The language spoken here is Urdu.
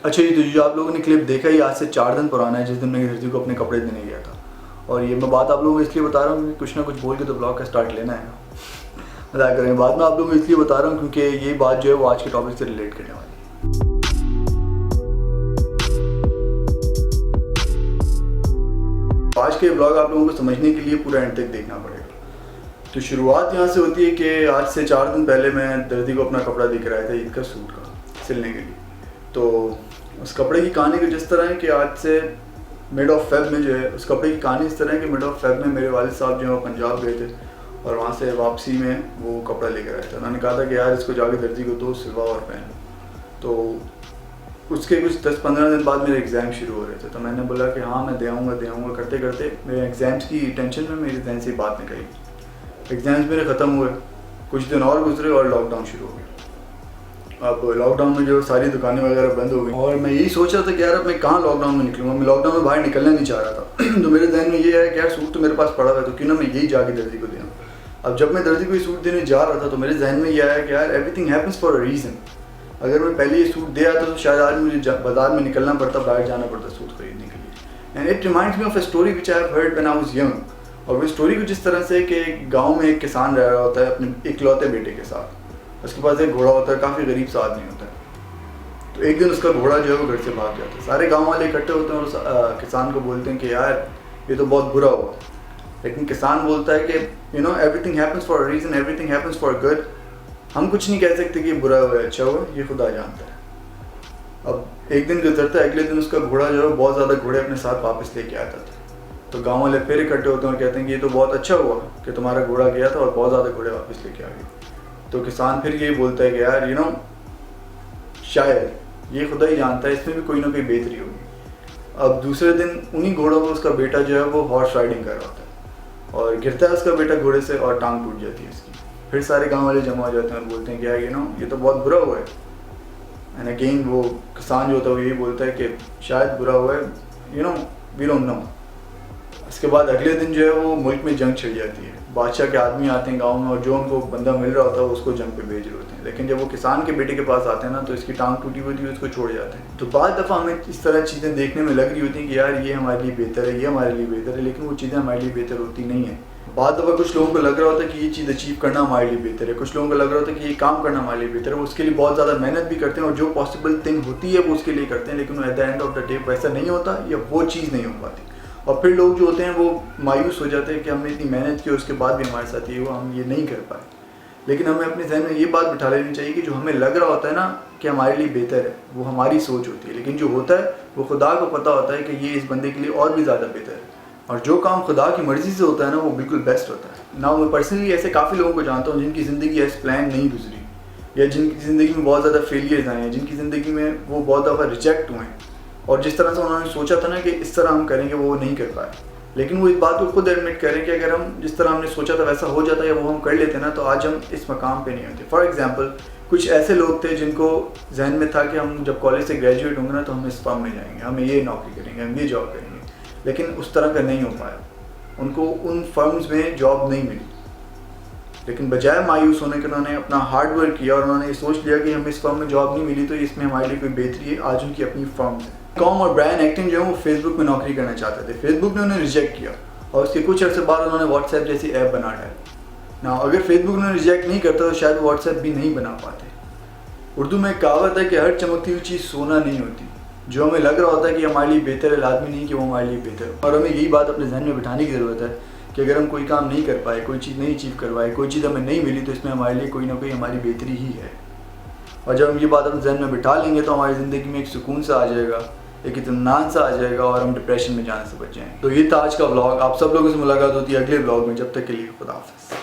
اچھا جی، تو جو آپ لوگوں نے کلپ دیکھا یہ آج سے 4 دن پرانا ہے، جس دن میں درزی کو اپنے کپڑے دینے گیا تھا. اور یہ میں بات آپ لوگوں کو اس لیے بتا رہا ہوں کہ کچھ نہ کچھ بول کے تو بلاگ کا سٹارٹ لینا ہے نا. مزاق کریں. بعد میں آپ لوگوں کو اس لیے بتا رہا ہوں کیونکہ یہ بات جو ہے وہ آج کے ٹاپک سے ریلیٹ کرنے والی ہے. آج کے بلاگ آپ لوگوں کو سمجھنے کے لیے پورا اینڈ تک دیکھنا پڑے گا. تو شروعات یہاں سے ہوتی ہے کہ آج سے 4 دن پہلے میں درزی کو اپنا کپڑا دکھ رہا تھا عید کا سوٹ کا سلنے کے لیے. تو اس کپڑے کی کہانی کچھ اس طرح ہے کہ آج سے مڈ آف فیب میں جو ہے اس کپڑے کی کہانی اس طرح ہے کہ مڈ آف فیب میں میرے والد صاحب جو ہے وہ پنجاب گئے تھے اور وہاں سے واپسی میں وہ کپڑا لے کر آئے تھے. انہوں نے کہا تھا کہ یار اس کو جا کے درزی کو دو سلوا اور پہن. تو اس کے کچھ 10-15 دن بعد میرے ایگزام شروع ہو رہے تھے. تو میں نے بولا کہ ہاں میں دے آؤں گا کرتے کرتے میرے ایگزامس کی ٹینشن میں میری ذہن سے بات نکلی. ایگزامس میرے ختم ہوئے, کچھ دن اور گزرے اور لاک ڈاؤن شروع ہو گیا. اب لاک ڈاؤن میں جو ساری دکانیں وغیرہ بند ہو گئی اور میں یہی سوچ رہا تھا کہ یار اب میں کہاں لاک ڈاؤن میں نکلوں گا. میں لاک ڈاؤن میں باہر نکلنا نہیں چاہ رہا تھا. تو میرے ذہن میں یہ ہے کہ یار سوٹ تو میرے پاس پڑا ہوا ہے تو کیوں نہ میں یہی جا کے درزی کو دوں. اب جب میں درزی کو یہ سوٹ دینے جا رہا تھا تو میرے ذہن میں یہ آیا کہ یار every thing happens for a reason. اگر میں پہلے یہ سوٹ دے آتا تو شاید آج مجھے بازار میں نکلنا پڑتا, باہر جانا پڑتا سوٹ خریدنے کے لیے. And it reminds me of a story which I have heard when I was young. اور وہ اسٹوری کچھ اس طرح سے کہ گاؤں میں ایک کسان رہ رہا ہوتا ہے اپنے اکلوتے بیٹے کے ساتھ. اس کے پاس ایک گھوڑا ہوتا ہے, کافی غریب سا آدمی ہوتا ہے. تو ایک دن اس کا گھوڑا جو ہے وہ گھر سے بھاگ جاتا ہے. سارے گاؤں والے اکٹھے ہوتے ہیں اور کسان کو بولتے ہیں کہ یار یہ تو بہت برا ہوا. لیکن کسان بولتا ہے کہ every thing happens for a reason, every thing happens for good. ہم کچھ نہیں کہہ سکتے کہ یہ برا ہوا ہے اچھا ہوا, یہ خدا جانتا ہے. اب ایک دن گزرتا ہے, اگلے دن اس کا گھوڑا جو ہے بہت زیادہ گھوڑے اپنے ساتھ واپس لے کے آتا تھا. تو گاؤں والے پھر اکٹھے ہوتے ہیں اور کہتے ہیں کہ یہ تو بہت اچھا ہوا کہ تمہارا گھوڑا گیا تھا اور بہت زیادہ گھوڑے واپس لے کے آ گئے. تو کسان پھر یہی بولتا ہے کہ یار شاید یہ خدا ہی جانتا ہے, اس میں بھی کوئی نہ کوئی بہتری ہوگی. اب دوسرے دن انہی گھوڑوں کو اس کا بیٹا جو ہے وہ ہارس رائڈنگ کر رہا ہوتا ہے اور گرتا ہے اس کا بیٹا گھوڑے سے اور ٹانگ ٹوٹ جاتی ہے اس کی. پھر سارے گاؤں والے جمع ہو جاتے ہیں اور بولتے ہیں کہ یار یہ تو بہت برا ہوا ہے. اینڈ اگین وہ کسان جو ہوتا ہے وہ یہی بولتا ہے کہ شاید برا ہوا ہے, وی ڈونٹ نو. اس کے بعد اگلے دن جو ہے وہ ملک میں جنگ چھڑ جاتی ہے. بادشاہ کے آدمی آتے ہیں گاؤں میں اور جو ان کو بندہ مل رہا ہوتا ہے اس کو جنگ پہ بھیج رہے ہوتے ہیں. لیکن جب وہ کسان کے بیٹے کے پاس آتے ہیں نا تو اس کی ٹانگ ٹوٹی ہوئی تھی, اس کو چھوڑ جاتے ہیں. تو بعض دفعہ ہمیں اس طرح چیزیں دیکھنے میں لگ رہی ہوتی ہیں کہ یار یہ ہمارے لیے بہتر ہے, یہ ہمارے لیے بہتر ہے, لیکن وہ چیزیں ہمارے لیے بہتر ہوتی نہیں ہیں. بعض دفعہ کچھ لوگوں کو لگ رہا ہوتا ہے کہ یہ چیز اچیو کرنا ہمارے لیے بہتر ہے, کچھ لوگوں کو لگ رہا ہوتا ہے کہ یہ کام کرنا ہمارے لیے بہتر ہے. وہ اس کے لیے بہت زیادہ محنت بھی کرتے ہیں اور جو پاسبل تھنگ ہوتی ہے وہ اس کے لیے کرتے ہیں, لیکن at the end of the day ویسا نہیں ہوتا یا وہ چیز نہیں ہو پاتی. اور پھر لوگ جو ہوتے ہیں وہ مایوس ہو جاتے ہیں کہ ہم نے اتنی محنت کی اور اس کے بعد بھی ہمارے ساتھ یہ ہوا, ہم یہ نہیں کر پائے. لیکن ہمیں اپنے ذہن میں یہ بات بٹھا لینی چاہیے کہ جو ہمیں لگ رہا ہوتا ہے نا کہ ہمارے لیے بہتر ہے وہ ہماری سوچ ہوتی ہے, لیکن جو ہوتا ہے وہ خدا کو پتہ ہوتا ہے کہ یہ اس بندے کے لیے اور بھی زیادہ بہتر ہے. اور جو کام خدا کی مرضی سے ہوتا ہے نا وہ بالکل بیسٹ ہوتا ہے. نا میں پرسنلی ایسے کافی لوگوں کو جانتا ہوں جن کی زندگی ایس پلان نہیں گزری, یا جن کی زندگی میں بہت زیادہ فیلیئرز آئے ہیں, جن کی زندگی میں وہ بہت دفعہ ریجیکٹ ہوئے ہیں اور جس طرح سے انہوں نے سوچا تھا نا کہ اس طرح ہم کریں گے وہ نہیں کر پائے. لیکن وہ اس بات کو خود ایڈمٹ کریں کہ اگر ہم جس طرح ہم نے سوچا تھا ویسا ہو جاتا یا وہ ہم کر لیتے نا تو آج ہم اس مقام پہ نہیں ہوتے. فار ایگزامپل کچھ ایسے لوگ تھے جن کو ذہن میں تھا کہ ہم جب کالج سے گریجویٹ ہوں گے نا تو ہم اس فارم میں جائیں گے, ہم یہ نوکری کریں گے, ہم یہ جاب کریں گے, لیکن اس طرح کا نہیں ہو پایا. ان کو ان فرمز میں جاب نہیں ملی, لیکن بجائے مایوس ہونے کے انہوں نے اپنا ہارڈ ورک کیا اور انہوں نے یہ سوچ لیا کہ ہمیں اس فرم میں جاب نہیں ملی تو اس میں ہمارے لیے کوئی بہتری ہے. آج ان کی اپنی فرمز ہیں. کام اور برائن ایکٹنگ جو ہے وہ فیس بک میں نوکری کرنا چاہتے تھے. فیس بک نے انہیں ریجیکٹ کیا اور اس کے کچھ عرصے بعد انہوں نے واٹس ایپ جیسی ایپ بنا ڈالی. نا اگر فیس بک انہیں ریجیکٹ نہیں کرتا تو شاید واٹس ایپ بھی نہیں بنا پاتے. اردو میں ایک کہاوت ہے کہ ہر چمکتی ہوئی چیز سونا نہیں ہوتی. جو ہمیں لگ رہا ہوتا ہے کہ ہمارے لیے بہتر ہے لازمی نہیں کہ وہ ہمارے لیے بہتر ہو. اور ہمیں یہی بات اپنے ذہن میں بٹھانے کی ضرورت ہے کہ اگر ہم کوئی کام نہیں کر پائے, کوئی چیز نہیں اچیو کروائے, کوئی چیز ہمیں نہیں ملی تو اس میں ہمارے لیے کوئی نہ کوئی ہماری بہتری ہی ہے. اور جب ہم یہ بات اپنے ذہن میں بٹھا لیں گے تو ہماری زندگی میں ایک سکون سا آ جائے گا, ایک اطمینان سا آ جائے گا اور ہم ڈپریشن میں جانے سے بچ جائیں. تو یہ تھا آج کا ولاگ. آپ سب لوگوں سے ملاقات ہوتی ہے اگلے ولاگ میں. جب تک کے لیے خدا حافظ.